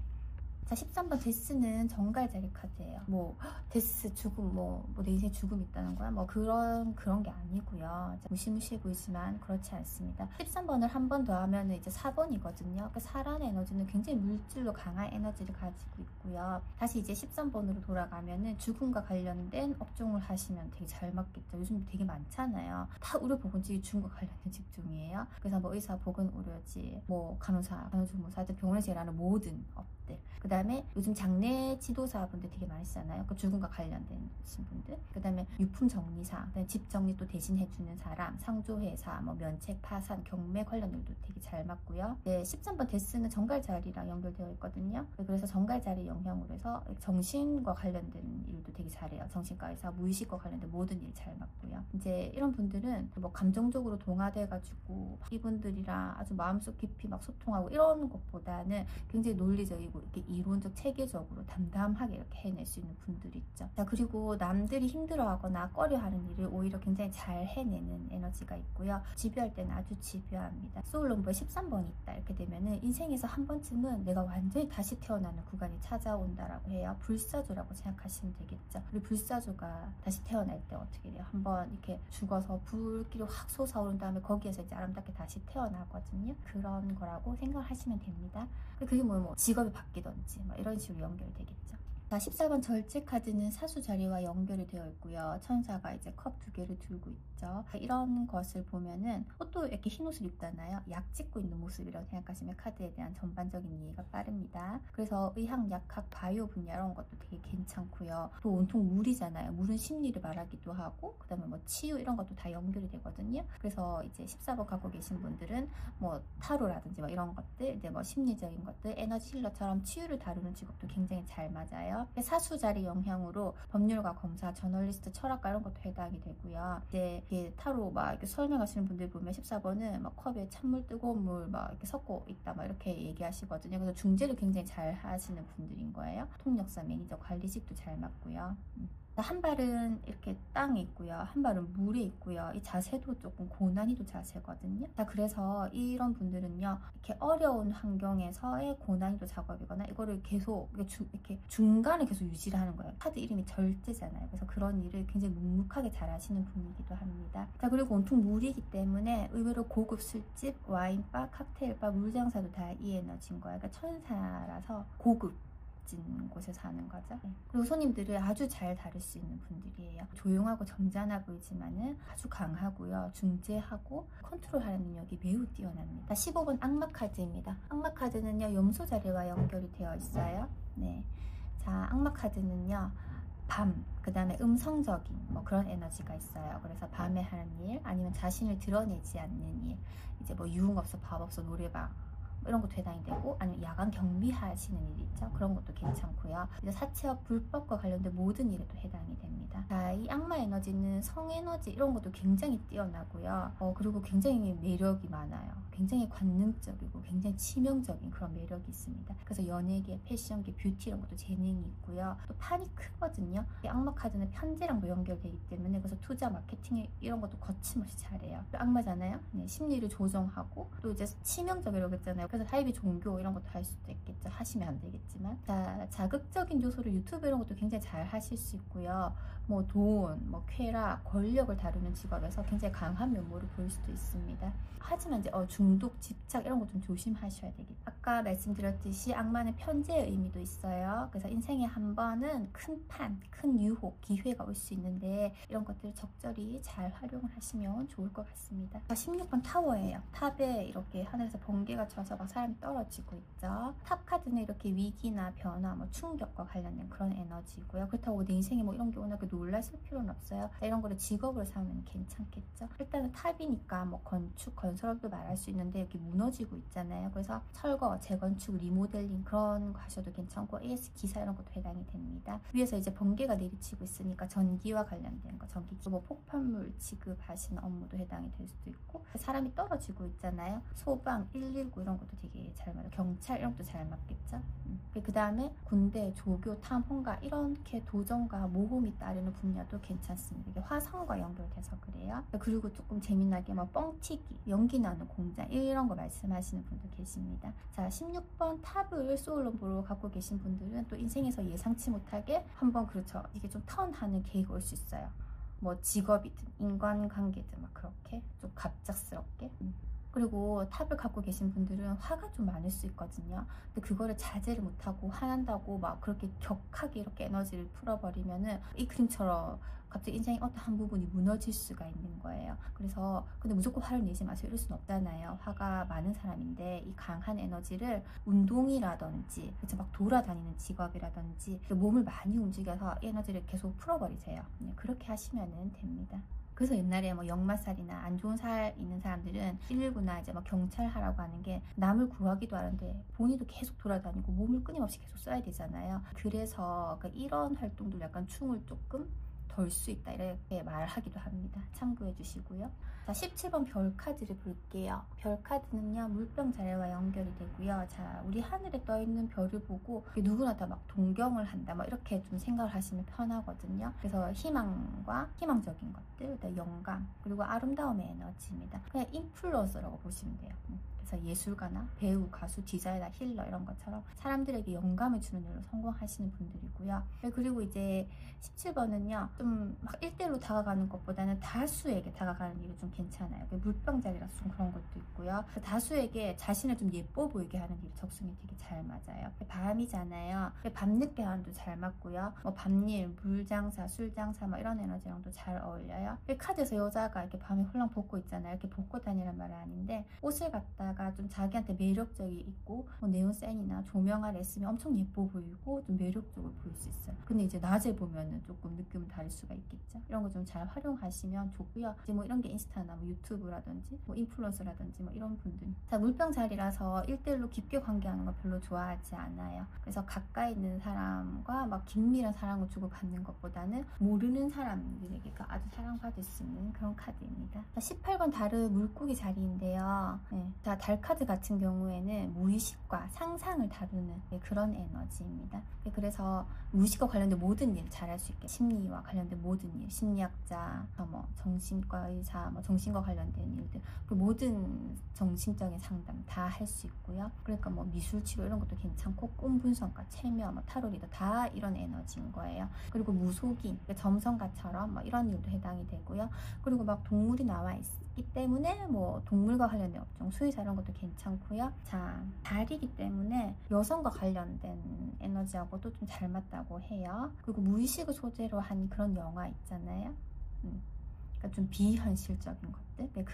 자, 13번 데스는 정갈자리 카드예요. 뭐 데스 죽음, 내 인생 죽음 있다는 거야? 뭐 그런 게 아니고요. 무시무시해 보이지만 그렇지 않습니다. 13번을 한 번 더 하면 이제 4번이거든요. 그 사란의 에너지는 굉장히 물질로 강한 에너지를 가지고 있고요. 다시 이제 13번으로 돌아가면은 죽음과 관련된 업종을 하시면 되게 잘 맞겠죠. 요즘 되게 많잖아요. 다 의료보건직이 죽음과 관련된 직종이에요. 그래서 뭐 의사, 보건의료지, 뭐 간호사, 간호조무사, 병원에서 일하는 모든 업들. 그 다음에 요즘 장례 지도사분들 되게 많으시잖아요. 그 죽음과 관련된 분들. 그 다음에 유품 정리사, 그다음에 집 정리 또 대신해주는 사람, 상조회사, 뭐 면책, 파산, 경매 관련 일도 되게 잘 맞고요. 네, 13번 데스는 정갈자리랑 연결되어 있거든요. 그래서 정갈자리 영향으로 해서 정신과 관련된 일도 되게 잘해요. 정신과 의사, 무의식과 관련된 모든 일 잘 맞고요. 이제 이런 분들은 뭐 감정적으로 동화돼가지고 이분들이랑 아주 마음속 깊이 막 소통하고 이런 것보다는 굉장히 논리적이고 이렇게 이론적 체계적으로 담담하게 이렇게 해낼 수 있는 분들이 있죠. 자, 그리고 남들이 힘들어하거나 꺼려하는 일을 오히려 굉장히 잘 해내는 에너지가 있고요. 집요할 때는 아주 집요합니다. 소울넘버에 13번이 있다 이렇게 되면은 인생에서 한 번쯤은 내가 완전히 다시 태어나는 구간이 찾아온다라고 해요. 불사조라고 생각하시면 되겠죠. 우리 불사조가 다시 태어날 때 어떻게 돼요? 한번 이렇게 죽어서 불길이 확 솟아오른 다음에 거기에서 이제 아름답게 다시 태어나거든요. 그런 거라고 생각하시면 됩니다. 그게 뭐 직업이 바뀌던지 이런 식으로 연결되겠죠. 자, 14번 절제 카드는 사수 자리와 연결이 되어 있고요. 천사가 이제 컵 2개를 들고 있죠. 이런 것을 보면은 또 이렇게 흰 옷을 입잖아요. 약 찍고 있는 모습이라고 생각하시면 카드에 대한 전반적인 이해가 빠릅니다. 그래서 의학, 약학, 바이오 분야 이런 것도 되게 괜찮고요. 또 온통 물이잖아요. 물은 심리를 말하기도 하고, 그 다음에 뭐 치유 이런 것도 다 연결이 되거든요. 그래서 이제 14번 갖고 계신 분들은 뭐 타로라든지 이런 것들, 이제 뭐 심리적인 것들, 에너지 힐러처럼 치유를 다루는 직업도 굉장히 잘 맞아요. 사수 자리 영향으로 법률가, 검사, 저널리스트, 철학가 이런 것도 해당이 되고요. 이제 이게 타로 이렇게 설명하시는 분들 보면 14번은 컵에 찬물, 뜨거운 물 이렇게 섞고 있다 이렇게 얘기하시거든요. 그래서 중재를 굉장히 잘 하시는 분들인 거예요. 통역사, 매니저, 관리직도 잘 맞고요. 한 발은 이렇게 땅에 있고요. 한 발은 물에 있고요. 이 자세도 조금 고난이도 자세거든요. 자, 그래서 이런 분들은요, 이렇게 어려운 환경에서의 고난이도 작업이거나 이거를 계속 이렇게 중간에 계속 유지를 하는 거예요. 카드 이름이 절제잖아요. 그래서 그런 일을 굉장히 묵묵하게 잘 하시는 분이기도 합니다. 자, 그리고 온통 물이기 때문에 의외로 고급 술집, 와인바, 칵테일바, 물장사도 다 이 에너지인 거예요. 그러니까 천사라서 고급 곳에 사는 거죠. 그리고 손님들을 아주 잘 다룰 수 있는 분들이에요. 조용하고 점잖아 보이지만은 아주 강하고요. 중재하고 컨트롤하는 능력이 매우 뛰어납니다. 15번 악마 카드입니다. 악마 카드는요, 염소 자리와 연결이 되어 있어요. 네. 자, 악마 카드는요, 밤, 그 다음에 음성적인 뭐 그런 에너지가 있어요. 그래서 밤에 하는 일, 아니면 자신을 드러내지 않는 일, 이제 뭐 유흥업소, 밥업소, 노래방 이런 것도 해당이 되고, 아니면 야간 경비하시는 일이 있죠. 그런 것도 괜찮고요. 이제 사채업 불법과 관련된 모든 일에도 해당이 됩니다. 자, 이 악마 에너지는 성 에너지 이런 것도 굉장히 뛰어나고요. 그리고 굉장히 매력이 많아요. 굉장히 관능적이고 굉장히 치명적인 그런 매력이 있습니다. 그래서 연예계, 패션계, 뷰티 이런 것도 재능이 있고요. 또 판이 크거든요. 이 악마 카드는 편지랑도 연결되기 때문에 그래서 투자, 마케팅 이런 것도 거침없이 잘해요. 악마잖아요. 네, 심리를 조정하고 또 이제 치명적이라고 했잖아요. 그래서 사이비 종교 이런 것도 할 수도 있겠죠. 하시면 안 되겠지만. 자, 자극적인 요소를 유튜브 이런 것도 굉장히 잘 하실 수 있고요. 뭐 돈, 뭐 쾌락, 권력을 다루는 직업에서 굉장히 강한 면모를 보일 수도 있습니다. 하지만 이제 중독, 집착 이런 거 좀 조심하셔야 되겠죠. 아까 말씀드렸듯이 악마는 편재의 의미도 있어요. 그래서 인생에 한 번은 큰 판, 큰 유혹, 기회가 올 수 있는데 이런 것들을 적절히 잘 활용을 하시면 좋을 것 같습니다. 16번 타워예요. 탑에 이렇게 하늘에서 번개가 쳐서 막 사람이 떨어지고 있죠. 탑 카드는 이렇게 위기나 변화, 뭐 충격과 관련된 그런 에너지고요. 그렇다고 내 인생에 뭐 이런 게 워낙에 놀라실 필요는 없어요. 이런 거를 직업으로 삼으면 괜찮겠죠. 일단은 탑이니까 뭐 건축, 건설업도 말할 수 있는데 이렇게 무너지고 있잖아요. 그래서 철거, 재건축, 리모델링 그런 거 하셔도 괜찮고, AS 기사 이런 것도 해당이 됩니다. 위에서 이제 번개가 내리치고 있으니까 전기와 관련된 거, 전기, 뭐 폭발물 지급하시는 업무도 해당이 될 수도 있고, 사람이 떨어지고 있잖아요. 소방, 119 이런 것도 되게 잘 맞아요. 경찰 이런 것도 잘 맞겠죠. 그 다음에 군대, 조교, 탐, 홍가 이렇게 도전과 모험이 따르는 분야도 괜찮습니다. 이게 화성과 연결돼서 그래요. 그리고 조금 재미나게 뭐 뻥튀기, 연기 나는 공장 이런 거 말씀하시는 분도 계십니다. 자, 16번 탑을 소울럼버로 갖고 계신 분들은 또 인생에서 예상치 못하게 한번, 그렇죠, 이게 좀 턴하는 계기가 올 수 있어요. 뭐 직업이든 인간관계든 막 그렇게 좀 갑작스럽게. 그리고 탑을 갖고 계신 분들은 화가 좀 많을 수 있거든요. 근데 그거를 자제를 못하고 화난다고 막 그렇게 격하게 이렇게 에너지를 풀어버리면은 이 그림처럼 갑자기 인생의 어떤 한 부분이 무너질 수가 있는 거예요. 그래서 근데 무조건 화를 내지 마세요. 이럴 순 없잖아요. 화가 많은 사람인데 이 강한 에너지를 운동이라든지 그렇죠, 막 돌아다니는 직업이라든지 몸을 많이 움직여서 이 에너지를 계속 풀어버리세요. 그렇게 하시면 됩니다. 그래서 옛날에 뭐 역마살이나 안 좋은 살 있는 사람들은 119나 이제 뭐 경찰 하라고 하는 게 남을 구하기도 하는데 본인도 계속 돌아다니고 몸을 끊임없이 계속 써야 되잖아요. 그래서 이런 활동도 약간 충을 조금 덜 수 있다 이렇게 말하기도 합니다. 참고해 주시고요. 자, 17번 별 카드를 볼게요. 별 카드는요, 물병 자리와 연결이 되고요. 자, 우리 하늘에 떠 있는 별을 보고 누구나 다 막 동경을 한다 뭐 이렇게 좀 생각을 하시면 편하거든요. 그래서 희망과 희망적인 것들, 영감, 그리고 아름다움의 에너지입니다. 그냥 인플루언서라고 보시면 돼요. 그래서 예술가나 배우, 가수, 디자이너, 힐러 이런 것처럼 사람들에게 영감을 주는 일로 성공하시는 분들이고요. 그리고 이제 17번은요, 좀 막 1대1로 다가가는 것보다는 다수에게 다가가는 일이 좀 괜찮아요. 물병자리라서 좀 그런 것도 있고요. 다수에게 자신을 좀 예뻐 보이게 하는 일이 적성이 되게 잘 맞아요. 밤이잖아요. 밤늦게 하는도 잘 맞고요. 뭐 밤일, 물장사, 술장사 뭐 이런 에너지랑도 잘 어울려요. 카드에서 여자가 이렇게 밤에 홀랑 벗고 있잖아요. 이렇게 벗고 다니는 말은 아닌데, 옷을 갖다가 좀 자기한테 매력적이 있고 뭐 네온사인이나 조명 아래 있으면 엄청 예뻐 보이고 좀 매력적으로 보일 수 있어요. 근데 이제 낮에 보면은 조금 느낌은 다를 수가 있겠죠. 이런 거 좀 잘 활용하시면 좋고요. 이제 뭐 이런 게 인스타나 뭐 유튜브라든지 뭐 인플루언서라든지 뭐 이런 분들. 자, 물병 자리라서 1대1로 깊게 관계하는 거 별로 좋아하지 않아요. 그래서 가까이 있는 사람과 막 긴밀한 사랑을 주고받는 것보다는 모르는 사람들에게 아주 사랑받을 수 있는 그런 카드입니다. 자, 18번 달은 물고기 자리인데요. 네. 자, 달 카드 같은 경우에는 무의식과 상상을 다루는 그런 에너지입니다. 그래서 무의식과 관련된 모든 일 잘할 수 있게, 심리와 관련된 모든 일, 심리학자, 뭐 정신과 의사, 뭐 정신과 관련된 일들, 그 모든 정신적인 상담 다 할 수 있고요. 그러니까 뭐 미술 치료 이런 것도 괜찮고, 꿈 분석가, 체면, 뭐 타로 리더 다 이런 에너지인 거예요. 그리고 무속인, 점성가처럼 뭐 이런 일도 해당이 되고요. 그리고 막 동물이 나와 있기 때문에 뭐 동물과 관련된 업종, 수의사 이런 것도 괜찮고요. 자, 달이기 때문에 여성과 관련된 에너지하고도 좀 잘 맞다고 해요. 그리고 무의식을 소재로 한 그런 영화 있잖아요. 그러니까 좀 비현실적인 것들,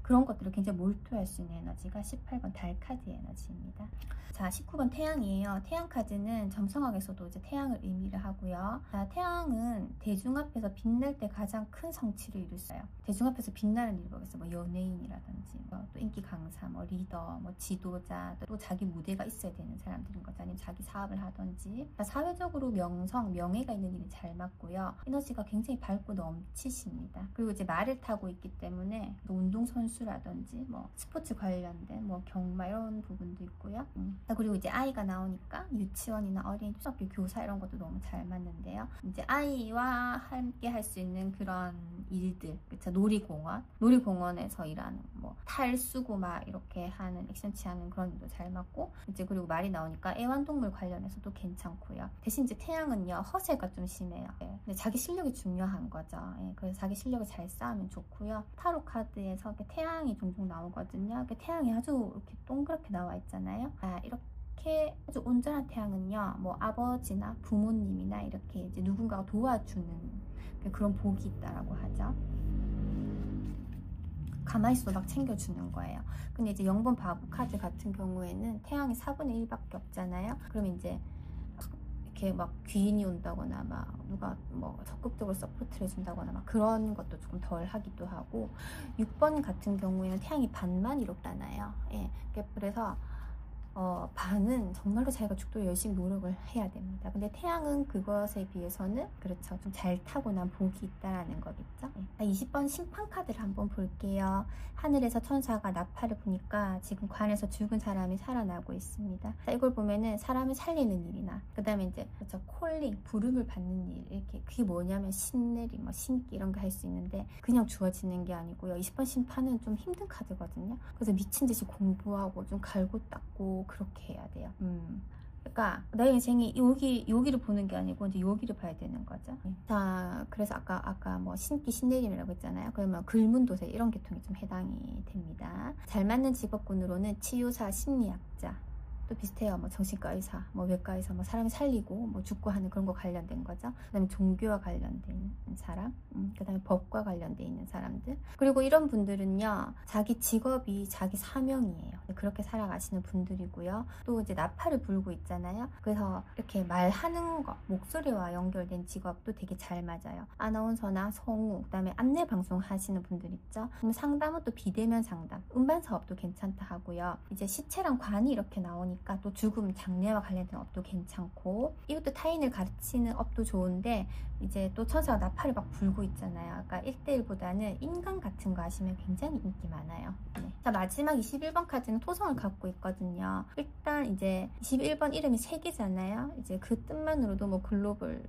그런 것들을 굉장히 몰두할 수 있는 에너지가 18번 달 카드 에너지입니다. 자, 19번 태양이에요. 태양 카드는 점성학에서도 이제 태양을 의미를 하고요. 자, 태양은 대중 앞에서 빛날 때 가장 큰 성취를 이루어요. 대중 앞에서 빛나는 일 보겠어요. 뭐 연예인이라든지, 또 인기 강사, 뭐 리더, 뭐 지도자, 또 자기 무대가 있어야 되는 사람들인 거죠. 아니면 자기 사업을 하든지. 자, 사회적으로 명성, 명예가 있는 일이 잘 맞고요. 에너지가 굉장히 밝고 넘치십니다. 그리고 이제 말을 타고 있기 때문에 운동선수라든지 뭐 스포츠 관련된 뭐 경마 이런 부분도 있고요. 그리고 이제 아이가 나오니까 유치원이나 어린이 초등학교 교사 이런 것도 너무 잘 맞는데요. 이제 아이와 함께 할 수 있는 그런 일들, 그쵸? 놀이공원에서 일하는 뭐 탈수고 막 이렇게 하는 액션치 하는 그런 일도 잘 맞고, 이제 그리고 말이 나오니까 애완동물 관련해서도 괜찮고요. 대신 이제 태양은요, 허세가 좀 심해요. 예. 근데 자기 실력이 중요한 거죠. 예. 그래서 자기 실력을 잘 쌓으면 좋고요. 타로 카드에서 이렇게 태양이 종종 나오거든요. 이렇게 태양이 아주 이렇게 동그랗게 나와 있잖아요. 이렇게 아주 온전한 태양은요, 뭐 아버지나 부모님이나 이렇게 이제 누군가가 도와주는 그런 복이 있다라고 하죠. 가만히 있어도 막 챙겨주는 거예요. 근데 이제 0번 바보 카드 같은 경우에는 태양이 4분의 1밖에 없잖아요. 그러면 이제 이렇게 막 귀인이 온다거나 막 누가 뭐 적극적으로 서포트를 해준다거나 막 그런 것도 조금 덜 하기도 하고, 6번 같은 경우에는 태양이 반만 이롭잖아요. 예. 그래서 반은 정말로 자기가 죽도록 열심히 노력을 해야 됩니다. 근데 태양은 그것에 비해서는 그렇죠. 좀 잘 타고난 복이 있다라는 거겠죠. 네. 20번 심판 카드를 한번 볼게요. 하늘에서 천사가 나팔을 부니까 지금 관에서 죽은 사람이 살아나고 있습니다. 자, 이걸 보면은 사람을 살리는 일이나, 그 다음에 이제 그렇죠. 콜링, 부름을 받는 일, 이렇게 그게 뭐냐면 신내림, 뭐 신기 이런 거 할 수 있는데 그냥 주어지는 게 아니고요. 20번 심판은 좀 힘든 카드거든요. 그래서 미친 듯이 공부하고 좀 갈고 닦고 그렇게 해야 돼요. 그러니까 나의 인생이 여기를 보는 게 아니고 이제 여기를 봐야 되는 거죠. 자, 그래서 아까 뭐 신기 신내림이라고 했잖아요. 그러면 글문도세 이런 계통이 좀 해당이 됩니다. 잘 맞는 직업군으로는 치유사, 심리학자, 또 비슷해요. 뭐 정신과 의사, 뭐 외과 의사, 뭐 사람을 살리고 뭐 죽고 하는 그런 거 관련된 거죠. 그다음에 종교와 관련된 사람, 그다음에 법과 관련돼 있는 사람들. 그리고 이런 분들은요, 자기 직업이 자기 사명이에요. 그렇게 살아가시는 분들이고요. 또 이제 나팔을 불고 있잖아요. 그래서 이렇게 말하는 거, 목소리와 연결된 직업도 되게 잘 맞아요. 아나운서나 성우, 그다음에 안내 방송 하시는 분들 있죠. 그럼 상담은 또 비대면 상담, 음반 사업도 괜찮다 하고요. 이제 시체랑 관이 이렇게 나오니 또 죽음, 장례와 관련된 업도 괜찮고, 이것도 타인을 가르치는 업도 좋은데 이제 또 천사가 나팔을 막 불고 있잖아요. 아까 1대1보다는 인간 같은 거 하시면 굉장히 인기 많아요. 네. 자, 마지막 21번 카드는 토성을 갖고 있거든요. 일단 이제 21번 이름이 3개잖아요. 이제 그 뜻만으로도 뭐 글로벌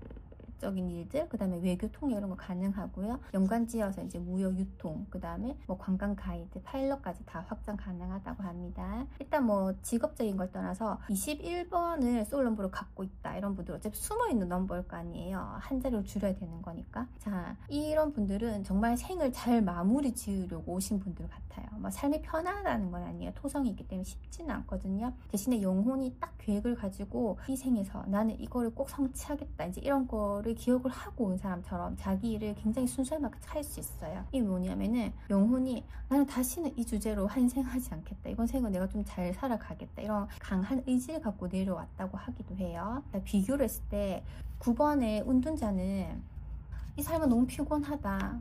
적인 일들, 그 다음에 외교 통역 이런 거 가능하고요. 연관지어서 이제 무역 유통, 그 다음에 뭐 관광 가이드, 파일럿까지 다 확장 가능하다고 합니다. 일단 뭐 직업적인 걸 떠나서 21번을 소울 넘버로 갖고 있다 이런 분들, 어차피 숨어있는 넘버일 거 아니에요. 한 자리로 줄여야 되는 거니까. 자, 이런 분들은 정말 생을 잘 마무리 지으려고 오신 분들 같아요. 뭐 삶이 편하다는 건 아니에요. 토성이 있기 때문에 쉽지는 않거든요. 대신에 영혼이 딱 계획을 가지고 이 생에서 나는 이거를 꼭 성취하겠다, 이제 이런 거를 기억을 하고 온 사람처럼 자기 일을 굉장히 순수하게 할 수 있어요. 이게 뭐냐면은 영혼이 나는 다시는 이 주제로 환생하지 않겠다, 이번 생은 내가 좀 잘 살아가겠다, 이런 강한 의지를 갖고 내려왔다고 하기도 해요. 비교를 했을 때 9번의 운둔자는 이 삶은 너무 피곤하다,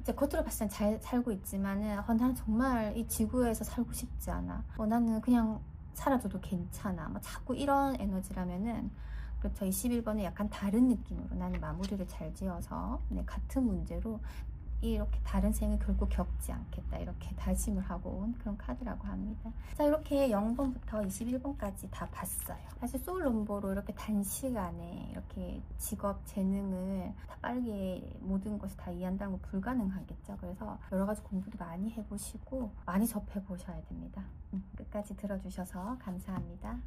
이제 겉으로 봤을 땐 잘 살고 있지만은 난 정말 이 지구에서 살고 싶지 않아, 나는 그냥 살아줘도 괜찮아, 뭐 자꾸 이런 에너지라면은, 그렇죠. 21번은 약간 다른 느낌으로 나는 마무리를 잘 지어서 같은 문제로 이렇게 다른 생을 결국 겪지 않겠다 이렇게 다짐을 하고 온 그런 카드라고 합니다. 자, 이렇게 0번부터 21번까지 다 봤어요. 사실 소울 넘버로 이렇게 단시간에 이렇게 직업, 재능을 다 빠르게 모든 것이 다 이해한다는 건 불가능하겠죠. 그래서 여러 가지 공부도 많이 해보시고 많이 접해보셔야 됩니다. 끝까지 들어주셔서 감사합니다.